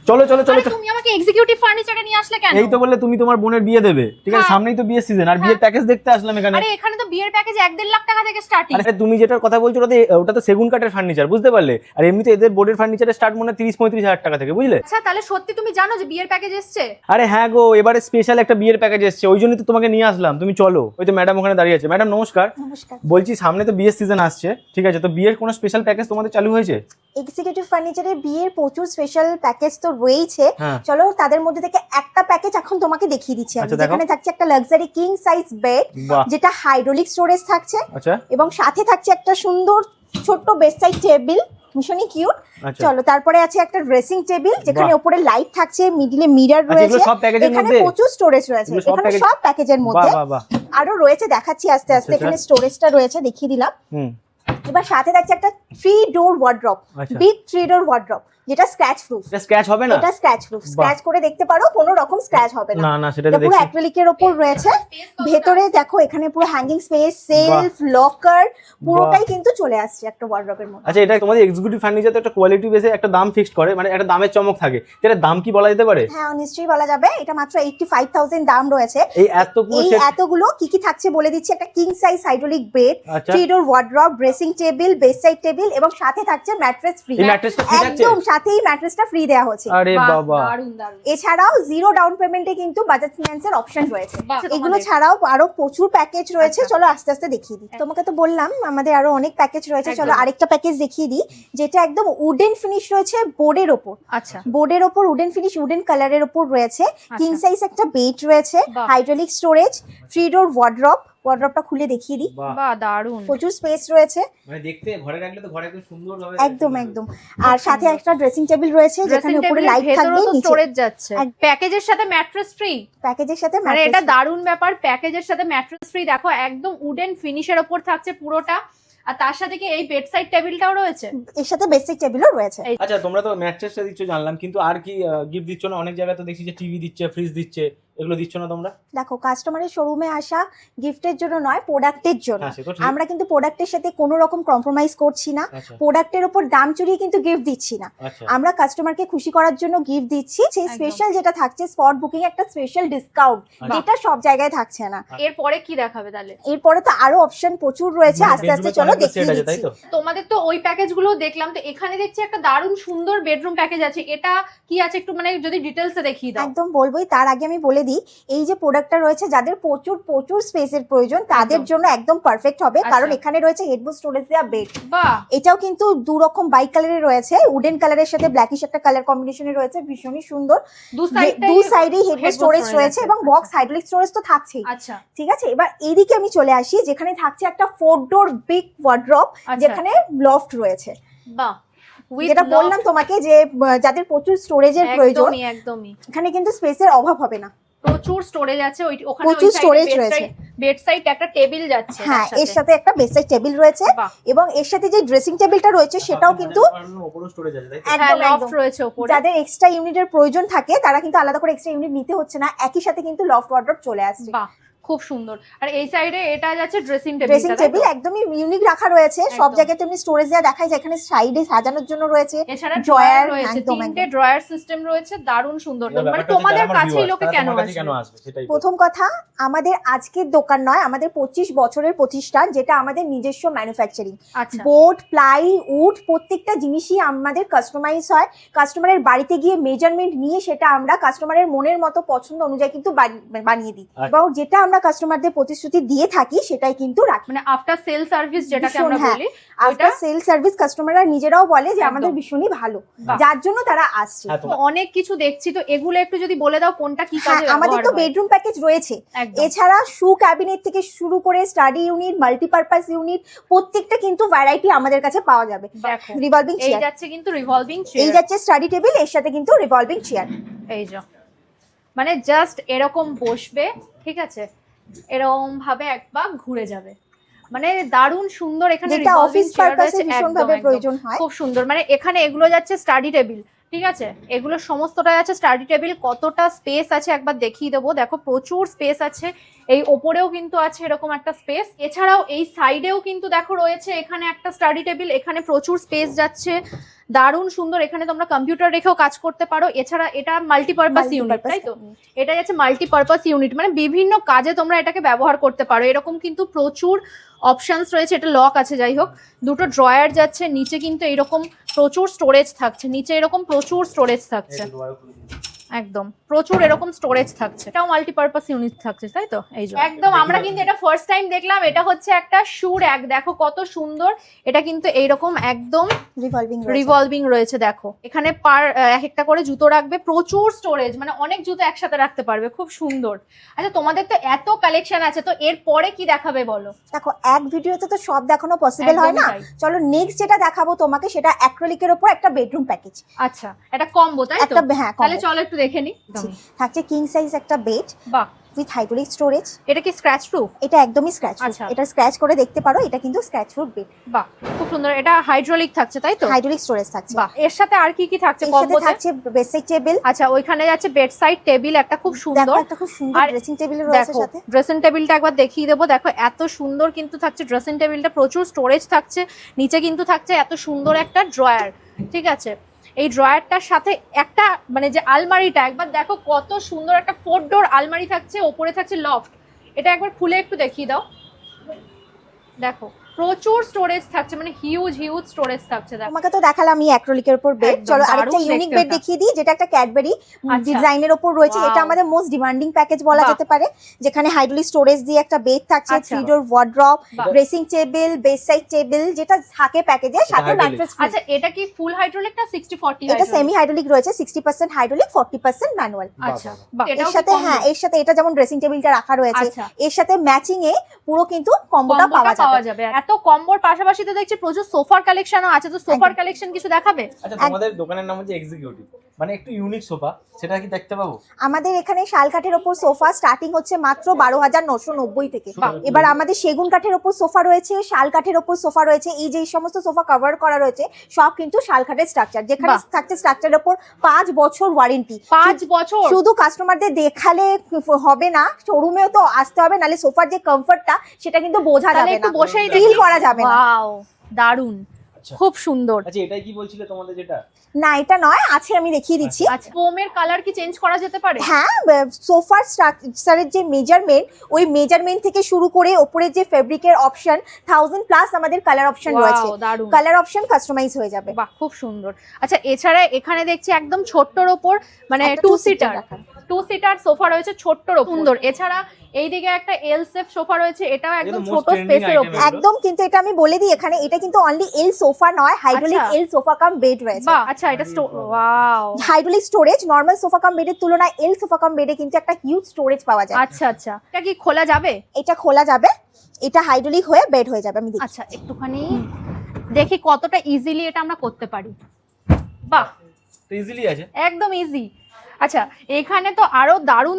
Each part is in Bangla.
চলো চলো চলো। তুমি আমাকে এক্সিকিউটিভ ফার্নিচারে নিয়ে আসলে কেন? এই তো বললে তুমি তোমার বোনের বিয়ে দেবে, ঠিক আছে, সামনেই তো বিয়ের সিজন, আর বিয়ের প্যাকেজ দেখতে আসলাম এখানে। আরে এখানে তো বিয়ের প্যাকেজ 1.5 লাখ টাকা থেকে স্টার্টিং। আরে তুমি যেটার কথা বলছো ওটা তো সেগুন কাঠের ফার্নিচার, বুঝতে পারলে? আর এমনিতে এদের বোর্ডের ফার্নিচারের স্টার্ট মনে হয় 30-35 হাজার টাকা থেকে, বুঝলে? আচ্ছা তাহলে সত্যি তুমি জানো যে বিয়ের প্যাকেজ এসছে? আরে হ্যাঁ গো, এবারে স্পেশাল একটা বিয়ের প্যাকেজ এসছে, ওই জন্যই তো তোমাকে নিয়ে আসলাম। তুমি চলো, ওই তো ম্যাডাম ওখানে দাঁড়িয়ে আছে। ম্যাডাম নমস্কার। নমস্কার। বলছি সামনে তো বিয়ের সিজন আসছে, ঠিক আছে, তো বিয়ের কোনো স্পেশাল প্যাকেজ তোমাদের চালু হয়েছে? এক্সিকিউটিভ ফার্নিচারে বিয়ের প্রচুর স্পেশাল প্যাকেজ তো রয়েছে। হ্যাঁ। চলো তাদের মধ্যে থেকে একটা প্যাকেজ এখন তোমাকে দেখিয়ে দিচ্ছি আমি। আচ্ছা, দেখো। যেখানে থাকছে একটা লাক্সারি কিং সাইজ বেড, বাহ। যেটা হাইড্রোলিক স্টোরেজ থাকছে, আচ্ছা এবং সাথে থাকছে একটা সুন্দর ছোট্ট বেডসাইড টেবিল, ভীষণই কিউট। আচ্ছা। চলো তারপরে আছে একটা ড্রেসিং টেবিল, যেখানে বাহ। উপরে লাইট থাকছে, মিডলে মিরর আচ্ছা, রয়েছে, এগুলো সব প্যাকেজের এখানে মধ্যে? প্রচুর স্টোরেজ রয়েছে, এগুলো সব এখানে প্যাকেজ? সব প্যাকেজের বাহ মধ্যে। বাহ বাহ। আরো রয়েছে, দেখাচ্ছি আস্তে আস্তে। আচ্ছা, এখানে স্টোরেজটা রয়েছে, দেখিয়ে দিলাম। হুম। এবার সাথে থাকছে একটা 3 ডোর ওয়ার্ড্রপ, আচ্ছা। বিগ 3 ডোর ওয়ার্ড্রপ, যেটা স্ক্র্যাচ প্রুফ। এটা স্ক্র্যাচ হবে না? এটা স্ক্র্যাচ প্রুফ, স্ক্র্যাচ করে দেখতে পারো, কোনো রকম স্ক্র্যাচ হবে না। না না, সেটা এটা তো পুরো দেখছি। অ্যাক্রিলিকের উপর রয়েছে। ভেতরে দেখো এখানে পুরো হ্যাঙ্গিং স্পেস, সেলফ, লকার, পুরোটাই কিন্তু চলে আসছে একটা ওয়ার্ড্রপের মধ্যে। আচ্ছা, এটা তোমাদের এক্সিকিউটিভ ফার্নিচার তো একটা কোয়ালিটি বেসে একটা দাম ফিক্সড করে, মানে একটা দামের চমক থাকে, এটার দাম কি বলা যেতে পারে? হ্যাঁ নিশ্চয়ই বলা যাবে। এটা মাত্র 85,000 দাম রয়েছে। এই এতগুলো এই সেট? এতগুলো কি কি থাকছে বলে দিচ্ছি। একটা কিং সাইজ হাইড্রোলিক বেড, আচ্ছা। 3 door wardrobe, dressing table, bedside table, এবং সাথে থাকছে ম্যাট্রেস ফ্রি। এই ম্যাট্রেসটা ফ্রি থাকছে? একদম সাথেই ম্যাট্রেসটা ফ্রি দেওয়া হচ্ছে। আরে বাবা। দারুণ দারুণ। এছাড়াও জিরো ডাউন পেমেন্টে কিন্তু বাজাজ ফিন্যান্সের অপশন রয়েছে। বাহ। এগুলো ছাড়াও আরো প্রচুর প্যাকেজ রয়েছে। আচ্ছা। চলো আস্তে আস্তে দেখিয়ে দিই। তোমাকে তো বললাম আমাদের আরো অনেক প্যাকেজ রয়েছে। চলো একদম। আরেকটা প্যাকেজ দেখিয়ে দিই, যেটা একদম উডেন ফিনিশ রয়েছে বোর্ডের ওপর। আচ্ছা বোর্ডের ওপর উডেন ফিনিশ, উডেন কালারের ওপর রয়েছে। কিং সাইজ একটা বেড রয়েছে, বাহ। Hydraulic storage, 3 door wardrobe. ওয়ার্ড্রপটা খুলে দেখিয়ে দিই, বাহ। বাহ দারুণ। প্রচুর স্পেস রয়েছে। মানে দেখতে ঘরে রাখলে তো ঘরে একদম সুন্দর হবে। একদম একদম। আর সাথে একটা ড্রেসিং টেবিল রয়েছে, যেখানে উপরে লাইট থাকবে, নিচে স্টোরেজ যাচ্ছে। প্যাকেজের সাথে ম্যাট্রেস ফ্রি। প্যাকেজের সাথে মানে mattress এটা free। দারুণ ব্যাপার, প্যাকেজের সাথে ম্যাট্রেস ফ্রি। দেখো একদম উডেন ফিনিশের উপর থাকছে পুরোটা, আর তার সাথে কি এই বেডসাইড টেবিলটাও রয়েছে। এর সাথে বেসিক টেবিলও রয়েছে। আচ্ছা, তোমরা তো ম্যাট্রেসটা দিচ্ছ জানলাম, কিন্তু আর কি গিফট দিচ্ছ না? অনেক জায়গায় তো দেখছি যে টিভি দিচ্ছে, ফ্রিজ দিচ্ছে, এগুলো দিচ্ছ না তোমরা? দেখো কাস্টমারের শোরুমে আসা গিফটের জন্য নয়, প্রোডাক্টের জন্য। হ্যাঁ, সে তো ঠিক। আমরা কিন্তু প্রোডাক্টের সাথে কোনো রকম কম্প্রোমাইজ করছি না, আচ্ছা প্রোডাক্টের উপর দাম চড়িয়ে কিন্তু গিফট দিচ্ছি না। আচ্ছা। আমরা কাস্টমারকে খুশি করার জন্য গিফট দিচ্ছি। সেই একদম। স্পেশাল যেটা থাকছে স্পট বুকিং একটা স্পেশাল ডিসকাউন্ট, আচ্ছা। যেটা সব জায়গায় থাকছে না। এরপরে কি দেখাবে তাহলে? এরপরে তো আরো অপশন প্রচুর রয়েছে, মানে আস্তে আস্তে bedroom এ তো চলো অনেকগুলো দেখিয়ে set আছে, তাই দিচ্ছি। তো? তোমাদের তো ওই প্যাকেজগুলো দেখলাম, তো এখানে দেখছি একটা দারুণ সুন্দর বেডরুম প্যাকেজ আছে। এটা কি আছে একটু মানে যদি ডিটেইলসে দেখিয়ে দাও। একদম বলবোই, তার আগে আমি বলে দিই, এই যে প্রোডাক্টটা রয়েছে, যাদের প্রচুর প্রচুর স্পেসের প্রয়োজন তাদের একদম। জন্য একদম পারফেক্ট হবে। আচ্ছা। কারণ এখানে রয়েছে হেডবোর্ড স্টোরেজ দেওয়া বেড। বাহ এটাও কিন্তু দু রকম বাই কালারের রয়েছে, উডেন কালারের সাথে ব্ল্যাকিশ একটা কালার কম্বিনেশনে রয়েছে, ভীষণই সুন্দর। দু সাইডে দু সাইডেই হেডবোর্ড স্টোরেজ রয়েছে, এবং বক্স হাইড্রোলিক স্টোরেজ তো থাকছেই। আচ্ছা ঠিক আছে, এবার এইদিকে আমি চলে আসি, যেখানে থাকছে একটা 4 ডোর বিগ ওয়ার্ড্রপ, আচ্ছা। যেখানে লফট রয়েছে। বাহ With যেটা loft। বললাম তোমাকে যে যাদের প্রচুর স্টোরেজের প্রয়োজন, একদমই একদমই এখানে কিন্তু স্পেসের অভাব হবে না। প্রচুর স্টোরেজ আছে। ওখানে প্রচুর storage রয়েছে। বেডসাইড একটা টেবিল যাচ্ছে। হ্যাঁ, তার এর সাথে একটা বেডসাইড টেবিল রয়েছে, বাহ। এবং এর সাথে যে ড্রেসিং টেবিলটা রয়েছে সেটাও কিন্তু উপরে স্টোরেজ আছে, তাই তো? হ্যাঁ একদম লফট একদম। রয়েছে উপরে। যাদের এক্সট্রা ইউনিটের প্রয়োজন থাকে তারা কিন্তু আলাদা করে এক্সট্রা ইউনিট নিতে হচ্ছে না, একই সাথে কিন্তু লফট ওয়ার্ড্রপ চলে আসছে। বাহ খুব সুন্দর। আর এই সাইডে এটা যাচ্ছে ড্রেসিং টেবিল। ড্রেসিং টেবিল একদমই ইউনিক রাখা রয়েছে। সব একদম। জায়গায় তুমি স্টোরেজ দেওয়া দেখায়, যেখানে সাইডে সাজানোর জন্য রয়েছে এছাড়া ড্রয়ার ড্রয়ার রয়েছে, একদম তিনটে একদম। ড্রয়ার সিস্টেম রয়েছে, দারুণ সুন্দর। এবার মানে ব্যাপারটা হচ্ছে তোমাদের যারা আমার কাছেই viewers, লোকে তারা কেন তোমার কাছে কেন আসবে? আসবে সেটাই বলো। প্রথম কথা, আমাদের আজকের দোকান নয়, আমাদের 25 বছরের প্রতিষ্ঠান, যেটা আমাদের নিজস্ব ম্যানুফ্যাকচারিং। আচ্ছা বোর্ড, প্লাই, উড, প্রত্যেকটা জিনিসই আমাদের কাস্টমাইজ হয়। কাস্টমারের বাড়িতে গিয়ে মেজারমেন্ট নিয়ে সেটা আমরা কাস্টমারের মনের মতো পছন্দ অনুযায়ী কিন্তু বানিয়ে দিই, আচ্ছা। এবং যেটা আমরা কাস্টমারদের প্রতিশ্রুতি দিয়ে থাকি সেটাই কিন্তু রাখি। মানে আফটার সেল সার্ভিস যেটাকে ভীষণ, আমরা হ্যাঁ। বলি, আফটার ওইটা সেল সার্ভিস কাস্টমাররা নিজেরাও বলে যে একদম। আমাদের ভীষণই ভালো, বাহ। যার জন্য তারা আসছে। হ্যাঁ, তো অনেক কিছু দেখছি, তো এগুলো একটু যদি বলে দাও কোনটা কি হ্যাঁ, কাজে আমাদের তো ব্যবহার হয়? বেডরুম প্যাকেজ রয়েছে। একদম। এছাড়া শু ক্যাবিনেট থেকে শুরু করে স্টাডি ইউনিট, মাল্টিপারপাস ইউনিট, প্রত্যেকটা কিন্তু ভ্যারাইটি আমাদের কাছে পাওয়া যাবে। দেখো রিভলভিং এই চেয়ার, যাচ্ছে কিন্তু রিভলভিং এই চেয়ার। যাচ্ছে স্টাডি টেবিল, এর সাথে কিন্তু রিভলভিং চেয়ার। এই যে মানে জাস্ট এরকম বসবে, ঠিক আছে, এরকম ভাবে একবার ঘুরে যাবে, মানে দারুণ সুন্দর। এখানে যেটা revolving অফিস chair পারপাসে রয়েছে, ভীষণ একদম, ভাবে একদম। প্রয়োজন হয়। খুব সুন্দর। মানে এখানে এগুলো যাচ্ছে স্টাডি টেবিল, ঠিক আছে, এগুলো সমস্তটাই আছে স্টাডি টেবিল। কতটা স্পেস আছে একবার দেখিয়ে দেবো। দেখো প্রচুর স্পেস আছে। এই ওপরেও কিন্তু আছে এরকম একটা স্পেস। এছাড়াও এই সাইডেও কিন্তু দেখো রয়েছে এখানে একটা স্টাডি টেবিল, এখানে প্রচুর স্পেস যাচ্ছে। দারুণ সুন্দর, এখানে তোমরা কম্পিউটার রেখেও কাজ করতে পারো। এছাড়া এটা মাল্টিপারপাস ইউনিট, তাই তো? এটা যাচ্ছে মাল্টিপারপাস ইউনিট, মানে বিভিন্ন কাজে তোমরা এটাকে ব্যবহার করতে পারো। এরকম কিন্তু প্রচুর অপশনস রয়েছে। এটা লক আছে, যাই হোক, দুটো ড্রয়ার যাচ্ছে, নিচে কিন্তু এরকম প্রচুর স্টোরেজ থাকছে, নিচে এরকম প্রচুর স্টোরেজ থাকছে, একদম প্রচুর এরকম স্টোরেজ থাকছে। এটাও মাল্টিপারপাস ইউনিট থাকছে, তাই তো? এই যে একদম আমরা কিন্তু এটা ফার্স্ট টাইম দেখলাম। এটা হচ্ছে একটা শু র‍্যাক, দেখো কত সুন্দর। এটা কিন্তু এইরকম একদম রিভলভিং রয়েছে, দেখো এখানে পার এক একটা করে জুতো রাখবে, প্রচুর স্টোরেজ, মানে অনেক জুতো একসাথে রাখতে পারবে, খুব সুন্দর। আচ্ছা, তোমাদের তো এত কালেকশন আছে, তো এর পরে কি দেখাবে বলো? দেখো, এক ভিডিওতে তো সব দেখানো পসিবল হয় না, চলো নেক্সট যেটা দেখাবো তোমাকে সেটা অ্যাক্রিলিকের উপর একটা বেডরুম প্যাকেজ। আচ্ছা, এটা কম্বো, তাই তো? একটা, হ্যাঁ, তাহলে চলো একটু দেখে নি। থাকছে কিং সাইজ একটা বেড, বাহ, উইথ হাইড্রোলিক স্টোরেজ। এটা কি স্ক্র্যাচ প্রুফ? এটা একদমই স্ক্র্যাচ প্রুফ, আচ্ছা। এটা স্ক্র্যাচ করে দেখতে পারো, এটা কিন্তু স্ক্র্যাচ প্রুফ বেড। বাহ, খুব সুন্দর। এটা হাইড্রোলিক থাকছে, তাই তো? হাইড্রোলিক স্টোরেজ থাকছে। বাহ, এর সাথে আর কি কি থাকছে? এর সাথে কম্বোতে থাকছে বেডসাইড টেবিল। আচ্ছা, ওইখানে যাচ্ছে বেডসাইড টেবিল, একটা খুব সুন্দর, একটা খুব সুন্দর ড্রেসিং টেবিল রয়েছে সাথে। ড্রেসিং টেবিলটা একবার দেখিয়ে দেবো, দেখো এত সুন্দর কিন্তু থাকছে ড্রেসিং টেবিলটা, প্রচুর স্টোরেজ থাকছে, নিচে কিন্তু থাকছে এত সুন্দর একটা ড্রয়ার, ঠিক আছে? এই ড্রয়ারটার সাথে একটা মানে যে আলমারিটা, একবার দেখো কত সুন্দর একটা 4 ডোর আলমারি থাকছে, ওপরে থাকছে লফট। এটা একবার খুলে একটু দেখিয়ে দাও, দেখো প্রচুর স্টোরেজ থাকছে, মানে হিউজ স্টোরেজ থাকছে। দেখো, তোমাকে তো দেখালাম এই অ্যাক্রিলিকের উপর বেড, একদম চলো দারুণ আরেকটা ইউনিক দেখতে বেড ওটা। দেখিয়ে দিই, যেটা একটা ক্যাডবেরি আচ্ছা। ডিজাইনের উপর রয়েছে। Wow. এটা আমাদের মোস্ট ডিমান্ডিং প্যাকেজ বলা বাহ। যেতে পারে, যেখানে হাইড্রোলিক স্টোরেজ দিয়ে একটা বেড থাকছে, আচ্ছা। 3 ডোর ওয়ার্ড্রপ, বাহ। ড্রেসিং টেবিল, বেডসাইড টেবিল, যেটা থাকে প্যাকেজে, সাথে hydraulic। ম্যাট্রেস। আচ্ছা, এটা কি ফুল হাইড্রোলিক না 60-40? এটা সেমি হাইড্রোলিক রয়েছে, 60% হাইড্রোলিক, 40% ম্যানুয়াল। আচ্ছা, বাহ, এর সাথে, হ্যাঁ, এর সাথে এটা যেমন ড্রেসিং টেবিলটা রাখা রয়েছে, আচ্ছা। এর সাথে ম্যাচিং এ পুরো কিন্তু কম্বোটা পাওয়া যাবে। এত কম্বোর পাশাপাশি তো দেখছি প্রচুর সোফার কালেকশনও আছে, তো সোফার কালেকশন কিছু দেখাবে? আচ্ছা, তোমাদের দোকানের নাম হচ্ছে এক্সিকিউটিভ, মানে একটু ইউনিক সোফা, সেটা কি দেখতে পাবো? আমাদের এখানে শাল কাঠের ওপর সোফা স্টার্টিং হচ্ছে মাত্র 12,990 থেকে। বাহ। এবার আমাদের সেগুন কাঠের ওপর সোফা রয়েছে, শাল কাঠের ওপর সোফা রয়েছে। এই যে সমস্ত সোফা কভার করা রয়েছে সব কিন্তু শাল কাঠের স্ট্রাকচার, যেখানে বাহ। থাকছে স্ট্রাকচারের ওপর 5 বছর ওয়ারেন্টি। 5 বছর? শুধু কাস্টমারদের দেখালে হবে না, শোরুমেও তো আসতে হবে, নালে সোফার যে কমফর্টটা সেটা কিন্তু বোঝা তাহলে যাবে একটু না, বসেই ফিল করা যাবে না। ওয়াও, দারুন, আচ্ছা। খুব সুন্দর। আচ্ছা, এটাই কি বলছিলে তোমাদের যেটা? না, এটা নয়, আছে, আমি দেখিয়ে দিচ্ছি। আচ্ছা, ফোমের কালার কি চেঞ্জ করা যেতে পারে? হ্যাঁ, সোফার স্ট্রাকচারের যে মেজারমেন্ট, ওই মেজারমেন্ট থেকে শুরু করে ওপরে যে ফেব্রিকের অপশন, 1000+ আমাদের কালার অপশন রয়েছে। ওয়াও, দারুন। কালার অপশন কাস্টমাইজ হয়ে যাবে। বাহ, খুব সুন্দর। আচ্ছা, এছাড়া এখানে দেখছি একদম ছোট্টর ওপর, মানে একটা 2 two-seater সিটার রাখা। 2 সিটার সোফা রয়েছে ছোট্টর ওপর, সুন্দর। এছাড়া এইদিকে একটা এল শেপ সোফা রয়েছে, এটাও একদম most ছোট trending স্পেসের item ওপর। এগুলো। একদম, কিন্তু এটা আমি বলে দিই, এখানে এটা কিন্তু অনলি এল সোফা নয়, হাইড্রোলিক আচ্ছা। এল সোফা কাম বেড রয়েছে। বাহ, আচ্ছা, এটা wow, hydraulic storage, normal sofa cum বেডের তুলনায় এল সোফা কাম বেডে কিন্তু একটা হিউজ স্টোরেজ পাওয়া যায়। আচ্ছা আচ্ছা, এটা কি খোলা যাবে? এটা খোলা যাবে, এটা হাইড্রোলিক হয়ে বেড হয়ে যাবে। আমি দেখি। আচ্ছা, একটুখানি দেখি কতটা ইজিলি এটা আমরা করতে পারি। বাহ, ইজিলি আছে, একদম ইজি। আচ্ছা, এখানে তো আরো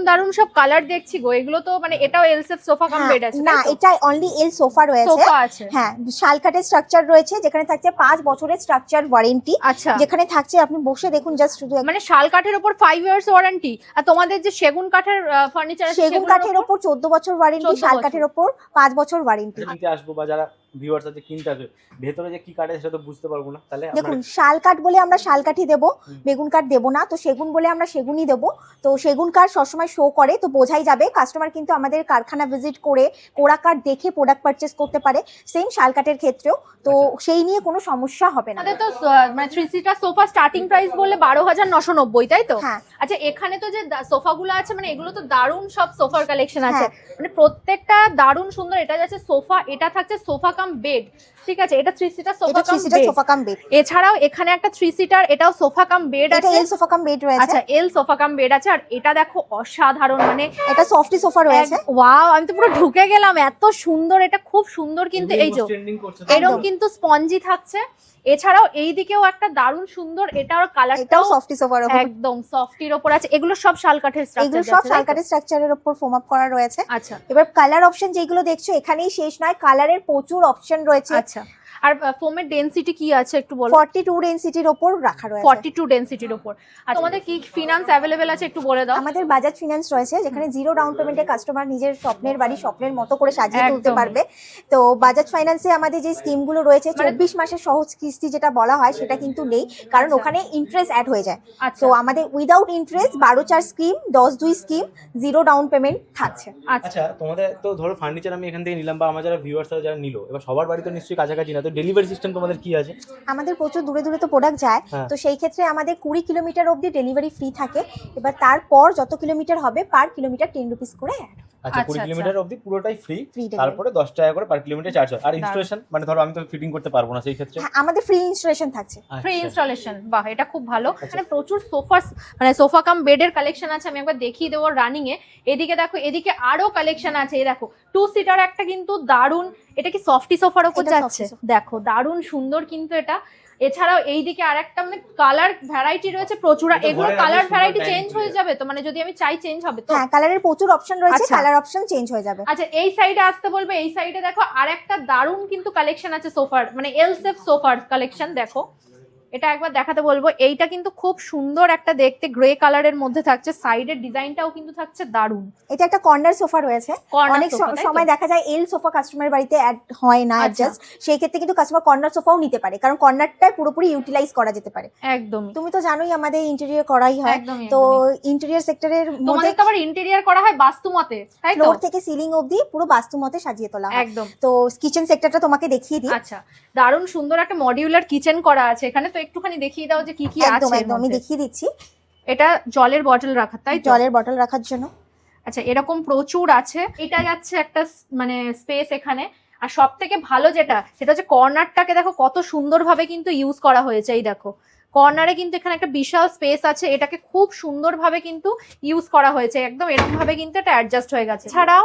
দারুন সব কালার দেখছি গো, এগুলো তো মানে এটাও এলসেফ সোফা কাম বেড আছে? না, এটা অনলি এল সোফা রয়েছে। সোফা আছে, হ্যাঁ, শাল কাঠের স্ট্রাকচার রয়েছে, যেখানে থাকছে 5 বছরের স্ট্রাকচার ওয়ারেন্টি। আচ্ছা, যেখানে থাকছে, আপনি বসে দেখুন জাস্ট, শুধু মানে শাল কাঠের উপর 5 ইয়ার্স ওয়ারেন্টি, আর তোমাদের যে সেগুন কাঠের ফার্নিচার আছে সেগুন কাঠের ওপর 14 বছর ওয়ারেন্টি, 14 শাল বছর। কাঠের ওপর 5 বছর ওয়ারেন্টি। কিনতে আসবো বা যারা ভিউয়ার্স আছে কিনতে আসবে, ভেতরে যে কি কাটে সেটা তো বুঝতে পারবো না, তাহলে দেখুন, শাল কাঠ বলে আমরা শাল কাঠই দেবো, বেগুন কাঠ দেবো না। তো সেগুন বলে আমরা সেগুনই দেবো। তো সেগুন কাঠ সবসময় শো করে, তো বোঝাই যাবে। কাস্টমার কিন্তু আমাদের কারখানা ভিজিট করে কোড়া কাঠ দেখে প্রোডাক্ট পারচেস করতে পারে, সেম শাল কাঠের ক্ষেত্রেও। তো সেই নিয়ে কোনো সমস্যা হবে না। আমাদের তো মানে 3 সিটার সোফা স্টার্টিং প্রাইস বলে 12,990, তাই তো? হ্যাঁ। আচ্ছা, এখানে তো যে সোফাগুলো আছে, মানে এগুলো তো দারুন সব সোফার কালেকশন আছে, হ্যাঁ। মানে প্রত্যেকটা দারুন সুন্দর। এটা যাচ্ছে সোফা, এটা থাকছে সোফা কাম বেড, ঠিক আছে? এটা 3 সিটার সোফা এটা কাম 3 seater bed. Sofa cum bed. এছাড়াও এখানে একটা 3 সিটার, এটাও সোফা কাম বেড এটা আছে। এল সোফা কাম বেড রয়েছে। আচ্ছা, এল সোফা কাম বেড আছে। আর এটা দেখো অসাধারণ, মানে এটা সফটি সোফা রয়েছে। ওয়াও, আমি তো পুরো ঢুকে গেলাম, এত সুন্দর, এটা খুব সুন্দর। কিন্তু এই যে ট্রেন্ডিং করছে তো। এরকম কিন্তু স্পঞ্জি থাকছে। এছাড়াও এই দিকেও একটা দারুণ সুন্দর, এটার এটাও কালারটাও সফটি সোফার উপর। একদম সফটির উপর আছে। এগুলো সব শাল কাঠের এগুলো স্ট্রাকচার, সব শাল কাঠের স্ট্রাকচারের উপর ফোম আপ করা রয়েছে। আচ্ছা এবার কালার অপশন যেগুলো দেখছো, এখানেই শেষ নয়, কালারের প্রচুর অপশন রয়েছে। আচ্ছা, আর ফোমের ডেনসিটি কি আছে একটু বলো। 42 ডেনসিটির ওপর রাখা রয়েছে। 42 ডেনসিটির উপর। আর তোমাদের কি ফিনান্স অ্যাভেলেবেল আছে একটু বলে দাও। আমাদের বাজাজ ফিনান্স রয়েছে, যেখানে জিরো ডাউন পেমেন্টে কাস্টমার নিজের স্বপ্নের বাড়ি স্বপ্নের মতো করে সাজিয়ে তুলতে একদম। পারবে। তো বাজাজ ফাইন্যান্সে আমাদের যে স্কিমগুলো রয়েছে, 24 মাসের সহজ কিস্তি যেটা বলা হয় সেটা কিন্তু নেই, কারণ আচ্ছা। ওখানে ইন্টারেস্ট অ্যাড হয়ে যায়। আচ্ছা তো আমাদের without interest 12/4 scheme, 10/2 scheme, zero down payment থাকছে। আচ্ছা আচ্ছা, তোমাদের তো ধরো ফার্নিচার আমি এখান থেকে নিলাম, বা আমার যারা ভিউয়ার্সরা যারা নিল, এবার সবার বাড়ি তো নিশ্চয়ই কাছাকাছি না, তো ডেলিভারি সিস্টেম তোমাদের কি আছে? আমাদের প্রচুর দূরে দূরে তো প্রোডাক্ট যায়, হ্যাঁ। তো সেই ক্ষেত্রে আমাদের 20 কিলোমিটার অবধি ডেলিভারি ফ্রি থাকে। এবার তারপর যত কিলোমিটার হবে পার কিলোমিটার 10 রুপিস করে অ্যাড। আচ্ছা, 20 আচ্ছা। কিলোমিটার অবধি পুরোটাই ফ্রি, Free delivery। তারপরে 10 টাকা করে পার কিলোমিটার চার্জ হয়। আর ইনস্টলেশন মানে ধরো আমি তো ফিটিং করতে পারবো না, সেই ক্ষেত্রে? হ্যাঁ, আমাদের ফ্রি ইনস্টলেশন থাকছে। ফ্রি আচ্ছা। ইনস্টলেশন, বাহ এটা খুব ভালো। আচ্ছা। মানে প্রচুর মানে সোফা কাম বেডের কালেকশন আছে, আমি একবার দেখিয়ে দেবো রানিং এ। এদিকে দেখো, এদিকে আরো কালেকশন আছে, এই দেখো 2 সিটার একটা কিন্তু দারুন, এটা কি সফটি সোফার উপর এটা যাচ্ছে, softy sofa। দেখো দারুন সুন্দর কিন্তু এটা। এছাড়াও এইদিকে আরেকটা মানে কালার ভ্যারাইটি রয়েছে প্রচুর, এটা এগুলো ঘরে কালার রাখলে ভ্যারাইটি সুন্দর চেঞ্জ time হয়ে চলে যাবে তো, মানে যদি আমি চাই চেঞ্জ হবে তো? হ্যাঁ, কালারের প্রচুর অপশন রয়েছে, আচ্ছা। কালার অপশন চেঞ্জ হয়ে যাবে। আচ্ছা এই সাইডে আসতে বলবে, এই সাইডে দেখো আরেকটা দারুন কিন্তু কালেকশন আছে সোফার, মানে এল সেফ সোফার কালেকশন। দেখো এটা একবার দেখাতে বলবো, এইটা কিন্তু খুব সুন্দর একটা দেখতে গ্রে কালারের মধ্যে থাকছে, সাইডের ডিজাইনটাও কিন্তু থাকছে দারুন। এটা একটা কর্নার সোফা রয়েছে। Corner অনেক sofa, তাই তো? সময় দেখা যায় এল সোফা কাস্টমার বাড়িতে অ্যাড হয় না, আচ্ছা। অ্যাডজাস্ট, সেই ক্ষেত্রে কিন্তু কাস্টমার কর্নার সোফাও নিতে পারে, কারণ কর্নারটা পুরোপুরি ইউটিলাইজ করা যেতে পারে। একদমই তুমি তো জানোই আমাদের ইন্টেরিয়র করাই হয়, একদমই, তো একদমই। ইন্টেরিয়র সেক্টরের মধ্যে তোমাদের তো আবার ইন্টেরিয়র করা হয় বাস্তু মতে, তাই তো? ফ্লোর থেকে সিলিং অবধি পুরো বাস্তু মতে সাজিয়ে তোলা হয়। একদম। তো কিচেন সেক্টরটা তোমাকে দেখিয়ে দিই। আচ্ছা দারুন সুন্দর একটা মডিউলার কিচেন করা আছে এখানে, তো একটুখানি দেখিয়ে দাও যে কি কি একদম আছে এর একদম আমি মধ্যে। দেখিয়ে দিচ্ছি। এটা জলের বটল রাখা, তাই তো? জলের বটল রাখার জন্য আচ্ছা এরকম প্রচুর আছে। এটা যাচ্ছে একটা মানে স্পেস এখানে। আর সব থেকে ভালো যেটা, সেটা হচ্ছে কর্নারটাকে দেখো কত সুন্দরভাবে কিন্তু ইউজ করা হয়েছে। এই দেখো কর্নারে কিন্তু এখানে একটা বিশাল স্পেস আছে, এটাকে খুব সুন্দরভাবে কিন্তু ইউজ করা হয়েছে, একদম এরকম ভাবে কিন্তু এটা অ্যাডজাস্ট হয়ে গেছে। ছাড়াও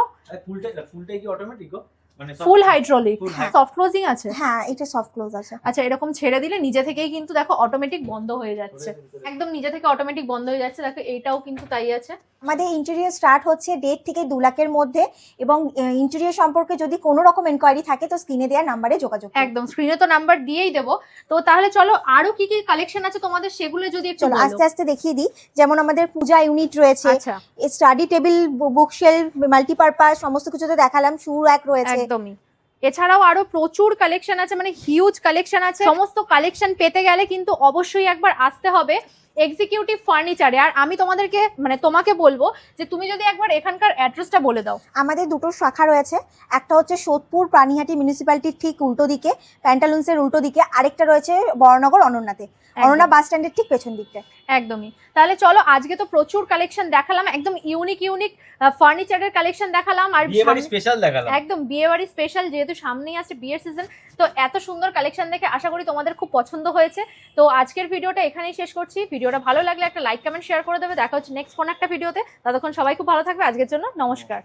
ফুলটাই কি অটোমেটিক গো? মানে ফুল হাইড্রোলিক, Full সফট ক্লোজিং আছে। হ্যাঁ, এটা সফট ক্লোজ আছে। আচ্ছা এরকম ছেড়ে দিলে নিজে থেকেই কিন্তু দেখো অটোমেটিক বন্ধ হয়ে যাচ্ছে, একদম নিজে থেকে অটোমেটিক বন্ধ হয়ে যাচ্ছে। দেখো এইটাও কিন্তু তাই আছে। আমাদের ইন্টেরিয়র স্টার্ট হচ্ছে 1.5 থেকে 2 লাখের মধ্যে, এবং ইন্টেরিয়র সম্পর্কে যদি কোনো রকম এনকোয়ারি থাকে তো স্ক্রিনে দেওয়া নাম্বারে যোগাযোগ করুন। একদম স্ক্রিনে তো নাম্বার দিয়েই দেবো। তো তাহলে চলো আরো কি কি কালেকশন আছে তোমাদের সেগুলো যদি একটু চলো বলো। আস্তে আস্তে দেখিয়ে দিই। যেমন আমাদের পূজা ইউনিট রয়েছে, আচ্ছা স্টাডি টেবিল, বুকশেলফ, মাল্টিপারপাস সমস্ত কিছু তো দেখালাম, শু র্যাক রয়েছে। একদমই। এছাড়াও আরো প্রচুর কালেকশন আছে, মানে হিউজ কালেকশন আছে। সমস্ত কালেকশন পেতে গেলে কিন্তু অবশ্যই একবার আসতে হবে এক্সিকিউটিভ ফার্নিচারে। আর আমি তোমাদেরকে মানে তোমাকে বলবো যে তুমি যদি একবার এখানকার অ্যাড্রেসটা বলে দাও। আমাদের দুটো শাখা রয়েছে, একটা হচ্ছে সোদপুর পানিহাটি মিউনিসিপ্যালিটির ঠিক উল্টো দিকে, প্যান্টালুন্সের উল্টো দিকে, আরেকটা রয়েছে বড়নগর অনন্যাতে, অনন্যা বাস স্ট্যান্ডের ঠিক পেছন দিকটা। একদমই। তাহলে চলো আজকে তো প্রচুর কালেকশন দেখালাম, একদম ইউনিক ফার্নিচারের কালেকশন দেখালাম। আর বিয়েবাড়ি স্পেশাল দেখালাম, একদম বিয়েবাড়ি স্পেশাল, যেহেতু সামনেই আছে বিয়ের সিজন। তো এত সুন্দর কালেকশন দেখে আশা করি তোমাদের খুব পছন্দ হয়েছে। তো আজকের ভিডিওটা এখানেই শেষ করছি। ভিডিওটা ভালো লাগলে একটা লাইক কমেন্ট শেয়ার করে দেবে। দেখা হচ্ছে নেক্সট কোন একটা ভিডিওতে। ততক্ষণ সবাই খুব ভালো থাকবে। আজকের জন্য নমস্কার।